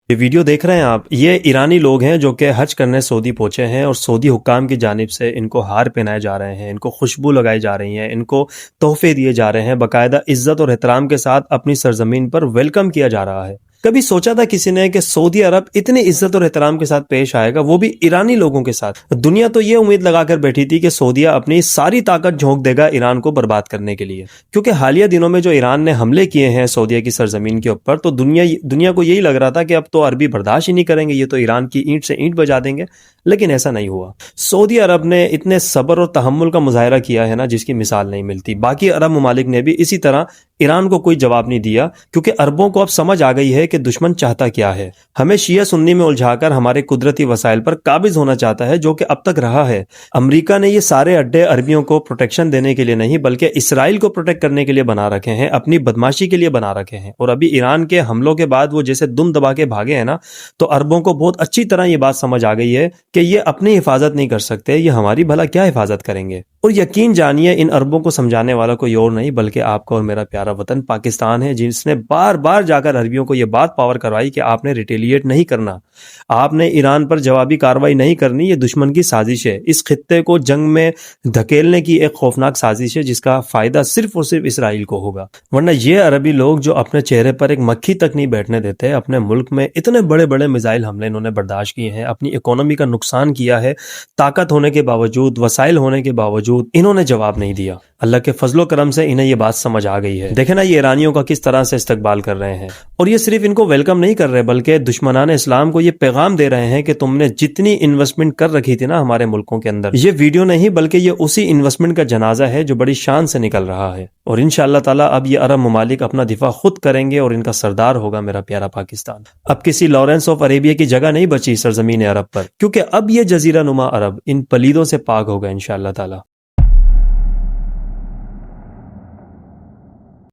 یہ ویڈیو دیکھ رہے ہیں آپ، یہ ایرانی لوگ ہیں جو کہ حج کرنے سعودی پہنچے ہیں اور سعودی حکام کی جانب سے ان کو ہار پہنائے جا رہے ہیں، ان کو خوشبو لگائی جا رہی ہیں، ان کو تحفے دیے جا رہے ہیں، باقاعدہ عزت اور احترام کے ساتھ اپنی سرزمین پر ویلکم کیا جا رہا ہے۔ کبھی سوچا تھا کسی نے کہ سعودی عرب اتنی عزت اور احترام کے ساتھ پیش آئے گا، وہ بھی ایرانی لوگوں کے ساتھ؟ دنیا تو یہ امید لگا کر بیٹھی تھی کہ سعودیہ اپنی ساری طاقت جھونک دے گا ایران کو برباد کرنے کے لیے، کیونکہ حالیہ دنوں میں جو ایران نے حملے کیے ہیں سعودیہ کی سرزمین کے اوپر، تو دنیا کو یہی لگ رہا تھا کہ اب تو عربی برداشت ہی نہیں کریں گے، یہ تو ایران کی اینٹ سے اینٹ بجا دیں گے، لیکن ایسا نہیں ہوا۔ سعودی عرب نے اتنے صبر اور تحمل کا مظاہرہ کیا ہے نا، جس کی مثال نہیں ملتی۔ باقی عرب ممالک نے بھی اسی طرح ایران کو کوئی جواب نہیں دیا، کیونکہ عربوں کو اب سمجھ آ گئی ہے کہ دشمن چاہتا کیا ہے۔ ہمیں شیعہ سنی میں الجھا کر ہمارے قدرتی وسائل پر قابض ہونا چاہتا ہے، جو کہ اب تک رہا ہے۔ امریکہ نے یہ سارے اڈے عربیوں کو پروٹیکشن دینے کے لیے نہیں، بلکہ اسرائیل کو پروٹیکٹ کرنے کے لیے بنا رکھے ہیں، اپنی بدماشی کے لیے بنا رکھے ہیں۔ اور ابھی ایران کے حملوں کے بعد وہ جیسے دم دبا کے بھاگے ہیں نا، تو عربوں کو بہت اچھی طرح یہ بات سمجھ آ گئی ہے کہ یہ اپنی حفاظت نہیں کر سکتے، یہ ہماری بھلا کیا حفاظت کریں گے۔ اور یقین جانیے ان عربوں کو سمجھانے والا کوئی اور نہیں بلکہ آپ کا اور میرا پیارا وطن پاکستان ہے، جس نے بار بار جا کر عربیوں کو یہ بات پاور کروائی کہ آپ نے ریٹیلیٹ نہیں کرنا، آپ نے ایران پر جوابی کارروائی نہیں کرنی، یہ دشمن کی سازش ہے، اس خطے کو جنگ میں دھکیلنے کی ایک خوفناک سازش ہے جس کا فائدہ صرف اور صرف اسرائیل کو ہوگا۔ ورنہ یہ عربی لوگ جو اپنے چہرے پر ایک مکھی تک نہیں بیٹھنے دیتے، اپنے ملک میں اتنے بڑے بڑے میزائل حملے انہوں نے برداشت کیے ہیں، اپنی اکانومی کا نقصان کیا ہے، طاقت ہونے کے باوجود، وسائل ہونے کے باوجود انہوں نے جواب نہیں دیا۔ اللہ کے فضل و کرم سے انہیں یہ بات سمجھ آ گئی ہے۔ دیکھیں نا یہ ایرانیوں کا کس طرح سے استقبال کر رہے ہیں، اور یہ صرف ان کو ویلکم نہیں کر رہے بلکہ دشمنان اسلام کو یہ پیغام دے رہے ہیں کہ تم نے جتنی انویسٹمنٹ کر رکھی تھی نا ہمارے ملکوں کے اندر، یہ ویڈیو نہیں بلکہ یہ اسی انویسٹمنٹ کا جنازہ ہے جو بڑی شان سے نکل رہا ہے۔ اور انشاءاللہ تعالی اب یہ عرب ممالک اپنا دفاع خود کریں گے اور ان کا سردار ہوگا میرا پیارا پاکستان۔ اب کسی لارنس آف عربیہ کی جگہ نہیں بچی سرزمین عرب پر، کیونکہ اب یہ جزیرہ نما عرب ان پلیدوں سے پاک ہوگا انشاءاللہ تعالی۔